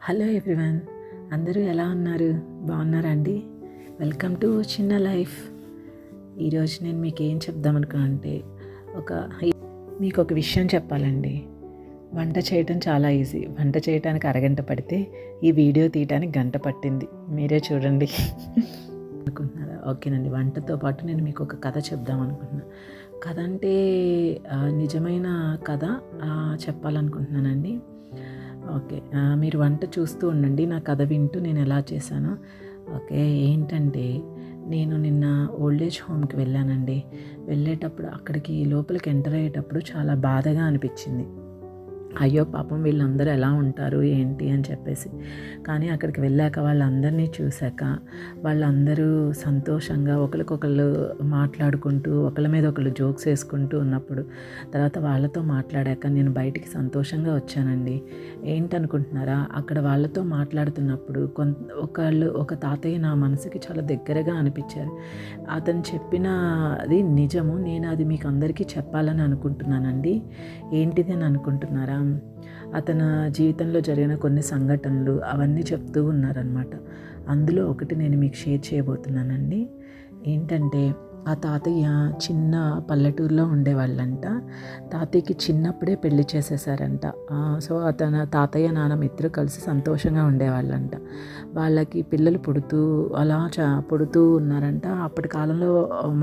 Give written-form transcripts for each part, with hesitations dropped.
Hello everyone, అందరూ ఎలా ఉన్నారు? బాగున్నారా అండి? వెల్కమ్ టు చిన్న లైఫ్. ఈరోజు నేను మీకు ఏం చెప్దామనుకున్నానంటే మీకు ఒక విషయం చెప్పాలండి. వంట చేయటం చాలా ఈజీ. వంట చేయడానికి అరగంట పడితే ఈ వీడియో తీయడానికి గంట పట్టింది. మీరే చూడండి అనుకుంటున్నారా? ఓకేనండి. వంటతో పాటు నేను మీకు ఒక కథ చెప్దాం అనుకుంటున్నా. కథ అంటే నిజమైన కథ చెప్పాలనుకుంటున్నానండి. ఓకే, మీరు వంట చూస్తూ ఉండండి, నా కథ వింటూ నేను ఎలా చేశానో. ఓకే, ఏంటంటే నేను నిన్న ఓల్డేజ్ హోమ్కి వెళ్ళానండి. వెళ్ళేటప్పుడు అక్కడికి లోపలికి ఎంటర్ అయ్యేటప్పుడు చాలా బాధగా అనిపించింది. అయ్యో పాపం వీళ్ళందరూ ఎలా ఉంటారు ఏంటి అని చెప్పేసి. కానీ అక్కడికి వెళ్ళాక వాళ్ళందరినీ చూశాక వాళ్ళందరూ సంతోషంగా ఒకరికొకళ్ళు మాట్లాడుకుంటూ ఒకళ్ళ మీద ఒకళ్ళు జోక్స్ వేసుకుంటూ ఉన్నప్పుడు తర్వాత వాళ్ళతో మాట్లాడాక నేను బయటికి సంతోషంగా వచ్చానండి. ఏంటనుకుంటున్నారా? అక్కడ వాళ్ళతో మాట్లాడుతున్నప్పుడు ఒక తాతయ్య నా మనసుకి చాలా దగ్గరగా అనిపించారు. అతను చెప్పినది నిజము. నేను అది మీకు అందరికీ చెప్పాలని అనుకుంటున్నానండి. ఏంటిది అని అనుకుంటున్నారా? అతని జీవితంలో జరిగిన కొన్ని సంఘటనలు అవన్నీ చెప్తూ ఉన్నారనమాట. అందులో ఒకటి నేను మీకు షేర్ చేయబోతున్నానండి. ఏంటంటే ఆ తాతయ్య చిన్న పల్లెటూరులో ఉండేవాళ్ళంట. తాతయ్యకి చిన్నప్పుడే పెళ్లి చేసేసారంట. సో తాతయ్య నాన్నమ్మ ఇద్దరు కలిసి సంతోషంగా ఉండేవాళ్ళంట. వాళ్ళకి పిల్లలు పుడుతూ ఉన్నారంట. అప్పటి కాలంలో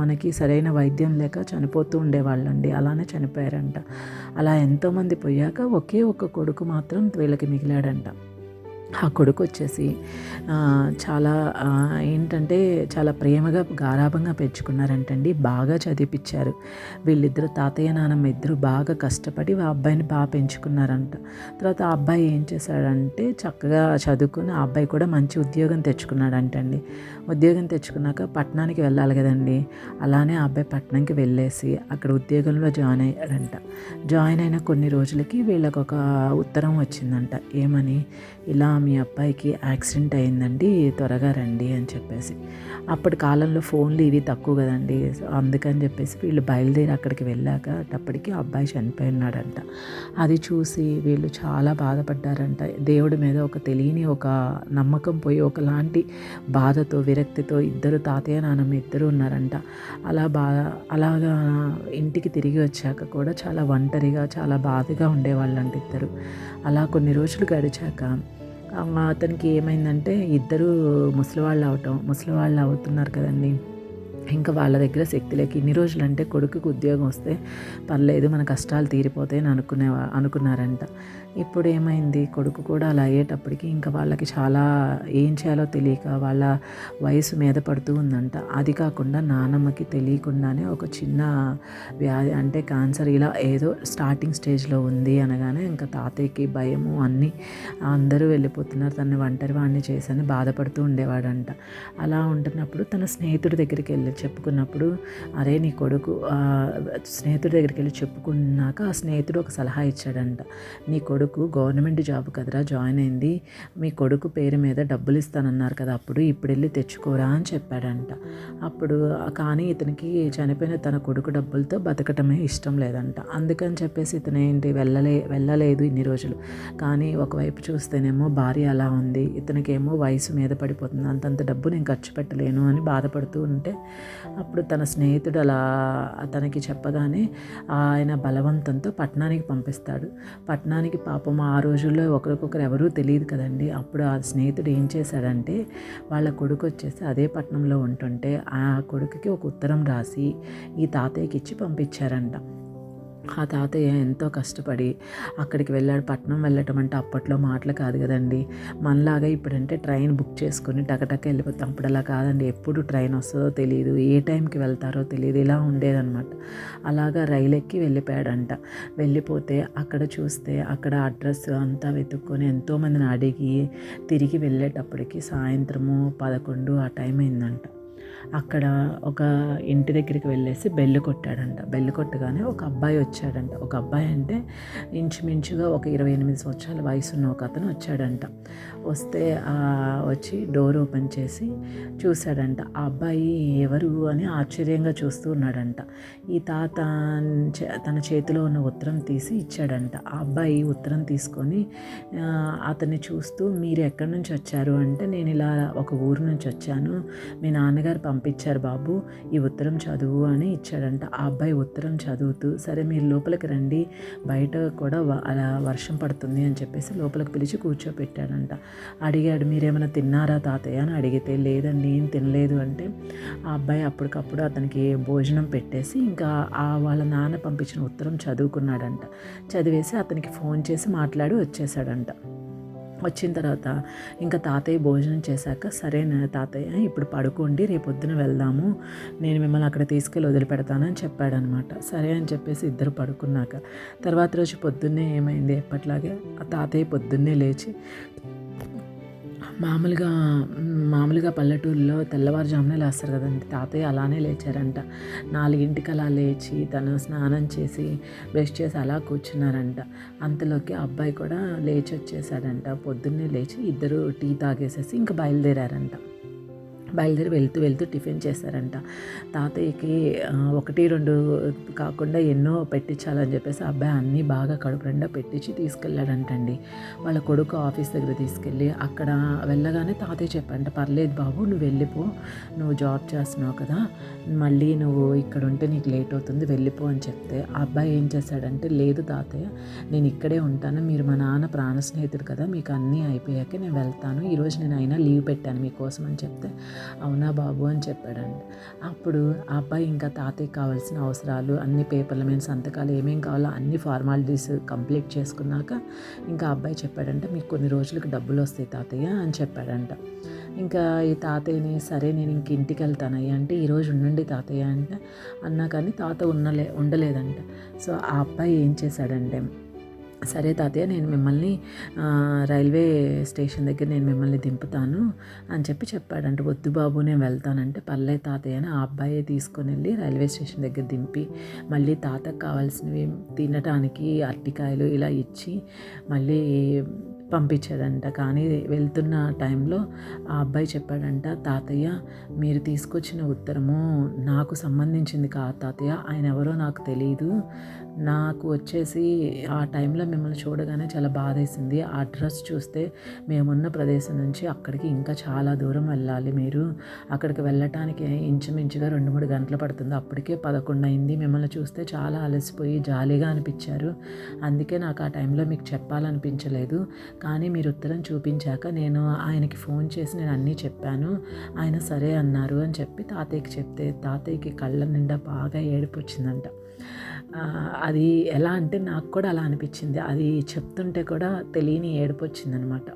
మనకి సరైన వైద్యం లేక చనిపోతూ ఉండేవాళ్ళండి. అలానే చనిపోయారంట. అలా ఎంతోమంది పోయాక ఒకే ఒక్క కొడుకు మాత్రం వీళ్ళకి మిగిలాడంట. ఆ కొడుకు వచ్చేసి చాలా ప్రేమగా గారాబంగా పెంచుకున్నారంటండి. బాగా చదివిపించారు. వీళ్ళిద్దరు తాతయ్య నాన్నమ్మ ఇద్దరు బాగా కష్టపడి ఆ అబ్బాయిని బాగా పెంచుకున్నారంట. తర్వాత ఆ అబ్బాయి ఏం చేశాడంటే చక్కగా చదువుకుని ఆ అబ్బాయి కూడా మంచి ఉద్యోగం తెచ్చుకున్నాడంటండి. ఉద్యోగం తెచ్చుకున్నాక పట్టణానికి వెళ్ళాలి కదండి. అలానే ఆ అబ్బాయి పట్టణంకి వెళ్ళేసి అక్కడ ఉద్యోగంలో జాయిన్ అయ్యాడంట. జాయిన్ అయిన కొన్ని రోజులకి వీళ్ళకి ఒక ఉత్తరం వచ్చిందంట. ఏమని, ఇలా మీ అబ్బాయికి యాక్సిడెంట్ అయిందండి, త్వరగా రండి అని చెప్పేసి. అప్పటి కాలంలో ఫోన్లు ఇవి తక్కువ కదండి. అందుకని చెప్పేసి వీళ్ళు బయలుదేరి అక్కడికి వెళ్ళాక అప్పటికి అబ్బాయి చనిపోయి ఉన్నాడంట. అది చూసి వీళ్ళు చాలా బాధపడ్డారంట. దేవుడి మీద ఒక తెలియని ఒక నమ్మకం పోయి ఒకలాంటి బాధతో విరక్తితో ఇద్దరు తాతయ్య నాన్నమ్మ ఇద్దరు ఉన్నారంట. అలాగా ఇంటికి తిరిగి వచ్చాక కూడా చాలా ఒంటరిగా చాలా బాధగా ఉండేవాళ్ళంట ఇద్దరు. అలా కొన్ని రోజులు గడిచాక అతనికి ఏమైందంటే ఇద్దరు ముసలివాళ్ళు అవుతున్నారు కదండి. ఇంకా వాళ్ళ దగ్గర శక్తి లేక ఇన్ని రోజులు అంటే కొడుకుకి ఉద్యోగం వస్తే పర్లేదు, మన కష్టాలు తీరిపోతాయని అనుకున్నారంట. ఇప్పుడు ఏమైంది, కొడుకు కూడా అలా అయ్యేటప్పటికి ఇంకా వాళ్ళకి చాలా ఏం చేయాలో తెలియక వాళ్ళ వయసు మీద పడుతూ ఉందంట. అది కాకుండా నానమ్మకి తెలియకుండానే ఒక చిన్న వ్యాధి అంటే క్యాన్సర్ ఇలా ఏదో స్టార్టింగ్ స్టేజ్లో ఉంది అనగానే ఇంకా తాతయ్యకి భయము అన్నీ, అందరూ వెళ్ళిపోతున్నారు, తనని ఒంటరి వాడిని చేసని బాధపడుతూ ఉండేవాడంట. అలా ఉంటున్నప్పుడు తన స్నేహితుడి దగ్గరికి వెళ్ళి చెప్పుకున్నప్పుడు, అరే నీ కొడుకు స్నేహితుడి దగ్గరికి వెళ్ళి చెప్పుకున్నాక ఆ స్నేహితుడు ఒక సలహా ఇచ్చాడంట. నీ కొడుకు గవర్నమెంట్ జాబ్ కదరా జాయిన్ అయింది, మీ కొడుకు పేరు మీద డబ్బులు ఇస్తానన్నారు కదా, ఇప్పుడు వెళ్ళి తెచ్చుకోరా అని చెప్పాడంట. అప్పుడు కానీ ఇతనికి చనిపోయిన తన కొడుకు డబ్బులతో బతకటమే ఇష్టం లేదంట. అందుకని చెప్పేసి ఇతను వెళ్ళలేదు ఇన్ని రోజులు. కానీ ఒకవైపు చూస్తేనేమో భార్య అలా ఉంది, ఇతనికేమో వయసు మీద పడిపోతుంది, అంతంత డబ్బు నేను ఖర్చు పెట్టలేను అని బాధపడుతూ ఉంటే అప్పుడు తన స్నేహితుడు అలా తనకి చెప్పగానే ఆయన బలవంతంతో పట్టణానికి పంపిస్తాడు. పట్టణానికి పాపం ఆ రోజుల్లో ఒకరికొకరు ఎవరూ తెలియదు కదండి. అప్పుడు ఆ స్నేహితుడు ఏం చేశాడంటే వాళ్ళ కొడుకు వచ్చేసి అదే పట్టణంలో ఉంటుంటే ఆ కొడుకుకి ఒక ఉత్తరం రాసి ఈ తాతయ్యకి ఇచ్చి పంపించారంట. ఆ తాతయ్య ఎంతో కష్టపడి అక్కడికి వెళ్ళాడు. పట్నం వెళ్ళటం అంటే అప్పట్లో మాటలు కాదు కదండి. మనలాగా ఇప్పుడంటే ట్రైన్ బుక్ చేసుకొని టకటక వెళ్ళిపోతాం. అప్పుడు అలా కాదండి. ఎప్పుడు ట్రైన్ వస్తుందో తెలియదు, ఏ టైంకి వెళ్తారో తెలియదు, ఇలా ఉండేదన్నమాట. అలాగా రైలు ఎక్కి వెళ్ళిపోయాడంట. వెళ్ళిపోతే అక్కడ చూస్తే అక్కడ అడ్రస్ అంతా వెతుక్కొని ఎంతోమందిని అడిగి తిరిగి వెళ్ళేటప్పటికి సాయంత్రము 11 ఆ టైం అయిందంట. అక్కడ ఒక ఇంటి దగ్గరికి వెళ్ళేసి బెల్ కొట్టాడంట. బెల్ కొట్టగానే ఒక అబ్బాయి వచ్చాడంట. ఒక అబ్బాయి అంటే ఇంచుమించుగా ఒక 28 సంవత్సరాల వయసున్న ఒక అతను వచ్చాడంట. వస్తే వచ్చి డోర్ ఓపెన్ చేసి చూశాడంట. ఆ అబ్బాయి ఎవరు అని ఆశ్చర్యంగా చూస్తూ ఉన్నాడంట. ఈ తాత తన చేతిలో ఉన్న ఉత్తరం తీసి ఇచ్చాడంట. ఆ అబ్బాయి ఉత్తరం తీసుకొని అతన్ని చూస్తూ, మీరు ఎక్కడి నుంచి వచ్చారు అంటే, నేను ఇలా ఒక ఊరు నుంచి వచ్చాను, మీ నాన్నగారు పంపించారు బాబు, ఈ ఉత్తరం చదువు అని ఇచ్చాడంట. ఆ అబ్బాయి ఉత్తరం చదువుతూ, సరే మీరు లోపలికి రండి, బయట కూడా అలా వర్షం పడుతుంది అని చెప్పేసి లోపలికి పిలిచి కూర్చోపెట్టాడంట. అడిగాడు, మీరేమైనా తిన్నారా తాతయ్య అని అడిగితే, లేదండి ఏం తినలేదు అంటే, ఆ అబ్బాయి అప్పటికప్పుడు అతనికి భోజనం పెట్టేసి ఇంకా వాళ్ళ నాన్న పంపించిన ఉత్తరం చదువుకున్నాడంట. చదివేసి అతనికి ఫోన్ చేసి మాట్లాడి వచ్చేసాడంట. వచ్చిన తర్వాత ఇంకా తాతయ్య భోజనం చేశాక, సరే తాతయ్య ఇప్పుడు పడుకోండి, రేపొద్దున వెళ్దాము, నేను మిమ్మల్ని అక్కడ తీసుకెళ్ళి వదిలిపెడతానని చెప్పాడనమాట. సరే అని చెప్పేసి ఇద్దరు పడుకున్నాక తర్వాత రోజు పొద్దున్నే ఏమైంది, ఎప్పట్లాగే ఆ తాతయ్య పొద్దున్నే లేచి మామూలుగా పల్లెటూరులో తెల్లవారుజామునే లేస్తారు కదండి, తాతయ్య అలానే లేచారంట. 4ంటికి అలా లేచి తను స్నానం చేసి బ్రష్ చేసి అలా కూర్చున్నారంట. అంతలోకి అబ్బాయి కూడా లేచి వచ్చేసాడంట. పొద్దున్నే లేచి ఇద్దరు టీ తాగేసేసి ఇంకా బయలుదేరి వెళ్తూ టిఫిన్ చేశారంట. తాతయ్యకి 1, 2 కాకుండా ఎన్నో పెట్టించాలని చెప్పేసి అబ్బాయి అన్నీ బాగా కడుపు నిండా పెట్టించి తీసుకెళ్ళాడంటండి. వాళ్ళ కొడుకు ఆఫీస్ దగ్గర తీసుకెళ్ళి అక్కడ వెళ్ళగానే తాతయ్య చెప్పంట, పర్లేదు బాబు, నువ్వు వెళ్ళిపో, నువ్వు జాబ్ చేస్తున్నావు కదా, మళ్ళీ నువ్వు ఇక్కడ ఉంటే నీకు లేట్ అవుతుంది, వెళ్ళిపో అని చెప్తే ఆ అబ్బాయి ఏం చేశాడంటే, లేదు తాతయ్య, నేను ఇక్కడే ఉంటాను, మీరు మా నాన్న ప్రాణ స్నేహితుడు కదా, మీకు అన్నీ అయిపోయాక నేను వెళ్తాను, ఈరోజు నేను అయినా లీవ్ పెట్టాను మీకోసం అని చెప్తే, అవునా బాబు అని చెప్పాడండి. అప్పుడు ఆ అబ్బాయి ఇంకా తాతయ్యకి కావాల్సిన అవసరాలు అన్ని పేపర్ల మీద సంతకాలు ఏమేం కావాలో అన్ని ఫార్మాలిటీస్ కంప్లీట్ చేసుకున్నాక ఇంకా అబ్బాయి చెప్పాడంటే, మీకు కొన్ని రోజులకు డబ్బులు వస్తాయి తాతయ్య అని చెప్పాడంట. ఇంకా ఈ తాతయ్యని, సరే నేను ఇంక ఇంటికి వెళ్తానయ్య అంటే, ఈరోజు ఉండండి తాతయ్య అంటే అన్నా కానీ తాత ఉండలేదంట. సో ఆ అబ్బాయి ఏం చేశాడంటే, సరే తాతయ్య, నేను మిమ్మల్ని రైల్వే స్టేషన్ దగ్గర నేను మిమ్మల్ని దింపుతాను అని చెప్పాడంట. వద్దు బాబు నేను వెళ్తానంటే, పర్లేదు తాతయ్య అని ఆ అబ్బాయి తీసుకొని వెళ్ళి రైల్వే స్టేషన్ దగ్గర దింపి మళ్ళీ తాతకు కావాల్సినవి తినటానికి అరటికాయలు ఇలా ఇచ్చి మళ్ళీ పంపించాడంట. కానీ వెళ్తున్న టైంలో ఆ అబ్బాయి చెప్పాడంట, తాతయ్య మీరు తీసుకొచ్చిన ఉత్తరము నాకు సంబంధించింది కాదు తాతయ్య, ఆయన ఎవరో నాకు తెలియదు, నాకు వచ్చేసి ఆ టైంలో మిమ్మల్ని చూడగానే చాలా బాధేసింది, ఆ అడ్రస్ చూస్తే మేమున్న ప్రదేశం నుంచి అక్కడికి ఇంకా చాలా దూరం వెళ్ళాలి, మీరు అక్కడికి వెళ్ళటానికి ఇంచుమించుగా 2-3 గంటలు పడుతుంది, అప్పటికే 11 అయింది, మిమ్మల్ని చూస్తే చాలా అలసిపోయి జాలీగా అనిపించారు, అందుకే నాకు ఆ టైంలో మీకు చెప్పాలనిపించలేదు, కానీ మీరు ఉత్తరం చూపించాక నేను ఆయనకి ఫోన్ చేసి నేను అన్నీ చెప్పాను, ఆయన సరే అన్నారు అని చెప్పి తాతయ్యకి చెప్తే తాతయ్యకి కళ్ళ నిండా బాగా ఏడుపు వచ్చిందంట. అది ఎలా అంటే నాకు కూడా అలా అనిపించింది, అది చెప్తుంటే కూడా తెలియని ఏడుపు వచ్చిందనమాట.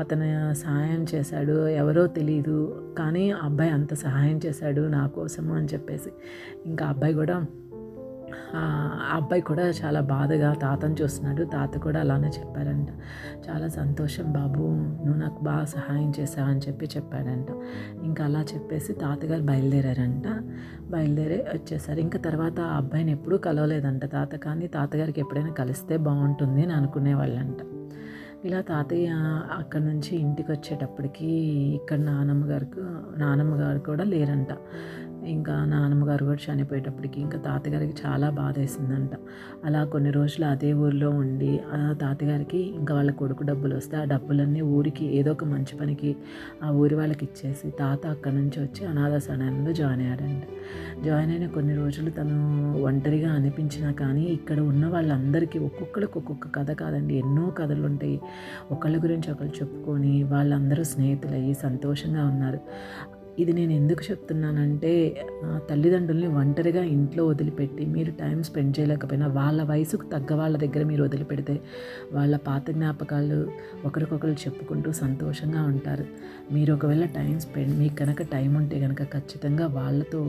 అతను సహాయం చేశాడు, ఎవరో తెలీదు, కానీ అబ్బాయి అంత సహాయం చేశాడు నా కోసము అని చెప్పేసి ఇంకా ఆ అబ్బాయి కూడా చాలా బాధగా తాతను చూస్తున్నాడు. తాత కూడా అలానే చెప్పారంట, చాలా సంతోషం బాబు, నువ్వు నాకు బాగా సహాయం చేసావని చెప్పాడంట. ఇంకా అలా చెప్పేసి తాతగారు బయలుదేరి వచ్చేసారు. ఇంకా తర్వాత ఆ అబ్బాయిని ఎప్పుడూ కలవలేదంట తాత, కానీ తాతగారికి ఎప్పుడైనా కలిస్తే బాగుంటుంది అని అనుకునేవాళ్ళంట. ఇలా తాతయ్య అక్కడి నుంచి ఇంటికి వచ్చేటప్పటికి ఇక్కడ నానమ్మ గారు కూడా లేరంట. ఇంకా నాన్నమ్మగారు కూడా చనిపోయేటప్పటికి ఇంకా తాతగారికి చాలా బాధేసిందంట. అలా కొన్ని రోజులు అదే ఊరిలో ఉండి ఆ తాతగారికి ఇంకా వాళ్ళ కొడుకు డబ్బులు వస్తే ఆ డబ్బులన్నీ ఊరికి ఏదో ఒక మంచి పనికి ఆ ఊరి వాళ్ళకి ఇచ్చేసి తాత అక్కడి నుంచి వచ్చి అనాథాశ్రమంలో జాయిన్ అయిన కొన్ని రోజులు తను ఒంటరిగా అనిపించినా కానీ ఇక్కడ ఉన్న వాళ్ళందరికీ ఒక్కొక్కరికి ఒక్కొక్క కథ కాదండి, ఎన్నో కథలు ఉంటాయి. ఒకళ్ళ గురించి ఒకళ్ళు చెప్పుకొని వాళ్ళందరూ స్నేహితులయ్యి సంతోషంగా ఉన్నారు. ఇది నేను ఎందుకు చెప్తున్నానంటే, తల్లిదండ్రుల్ని ఒంటరిగా ఇంట్లో వదిలిపెట్టి మీరు టైం స్పెండ్ చేయలేకపోయినా వాళ్ళ వయసుకు తగ్గ వాళ్ళ దగ్గర మీరు వదిలిపెడితే వాళ్ళ పాత జ్ఞాపకాలు ఒకరికొకరు చెప్పుకుంటూ సంతోషంగా ఉంటారు. మీరు ఒకవేళ మీకు కనుక టైం ఉంటే కనుక ఖచ్చితంగా వాళ్ళతో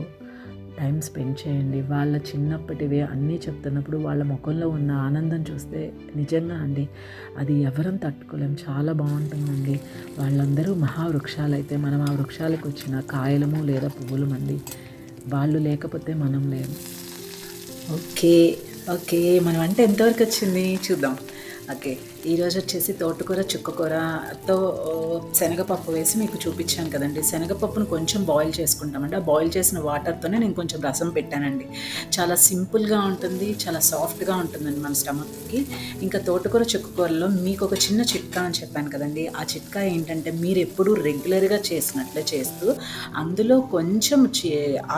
టైం స్పెండ్ చేయండి. వాళ్ళ చిన్నప్పటివి అన్నీ చెప్తున్నప్పుడు వాళ్ళ ముఖంలో ఉన్న ఆనందం చూస్తే నిజంగా అండి అది ఎవరం తట్టుకోలేం. చాలా బాగుంటుందండి. వాళ్ళందరూ మహావృక్షాలైతే మనం ఆ వృక్షాలకు వచ్చిన కాయలము లేదా పువ్వులమండి. వాళ్ళు లేకపోతే మనం లేము. ఓకే. ఓకే. మన వంట ఎంతవరకు వచ్చింది చూద్దాం. ఓకే. ఈరోజు వచ్చేసి తోటకూర, చుక్కకూరతో శనగపప్పు వేసి మీకు చూపించాను కదండీ. శనగపప్పును కొంచెం బాయిల్ చేసుకుంటామండి. ఆ బాయిల్ చేసిన వాటర్‌తోనే నేను కొంచెం రసం పెట్టానండి. చాలా సింపుల్‌గా ఉంటుంది. చాలా సాఫ్ట్‌గా ఉంటుందండి మన స్టమక్‌కి. ఇంకా తోటకూర, చుక్కకూరలో మీకొక చిన్న చిట్కా అని చెప్పాను కదండీ. ఆ చిట్కా ఏంటంటే మీరెప్పుడూ రెగ్యులర్‌గా చేసినట్లే చేస్తూ అందులో కొంచెం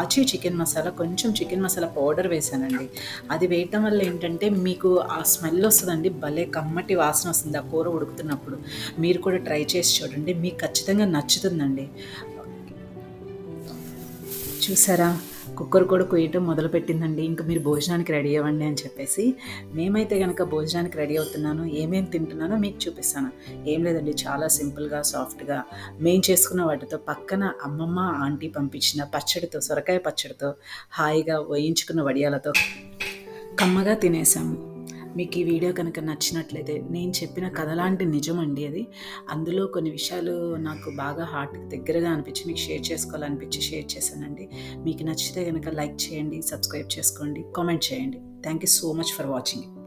ఆచి చికెన్ మసాలా, కొంచెం చికెన్ మసాలా పౌడర్ వేశానండి. అది వేయటం వల్ల ఏంటంటే మీకు ఆ స్మెల్ వస్తదండి. భలే కమ్మటి వాసన వస్తుంది ఆ కూర ఉడుకుతున్నప్పుడు. మీరు కూడా ట్రై చేసి చూడండి. మీకు ఖచ్చితంగా నచ్చుతుందండి. చూసారా? కుక్కర్ కూడా కొయ్యటం మొదలుపెట్టిందండి. ఇంక మీరు భోజనానికి రెడీ అవ్వండి అని చెప్పేసి. మేమైతే గనక భోజనానికి రెడీ అవుతున్నాను. ఏమేమి తింటున్నానో మీకు చూపిస్తాను. ఏం లేదండి, చాలా సింపుల్‌గా, సాఫ్ట్‌గా మేము చేసుకున్న వాటితో పక్కన అమ్మమ్మ, ఆంటీ పంపించిన పచ్చడితో, సొరకాయ పచ్చడితో, హాయిగా వేయించుకున్న వడియాలతో కమ్మగా తినేసాము. మీకు ఈ వీడియో కనుక నచ్చినట్లయితే నేను చెప్పిన కథలాంటి నిజమండి అది. అందులో కొన్ని విషయాలు నాకు బాగా హార్ట్‌కి దగ్గరగా అనిపించి మీకు షేర్ చేసుకోవాలనిపించి షేర్ చేశానండి. మీకు నచ్చితే గనక లైక్ చేయండి, సబ్స్క్రైబ్ చేసుకోండి, కామెంట్ చేయండి. Thank you so much for watching.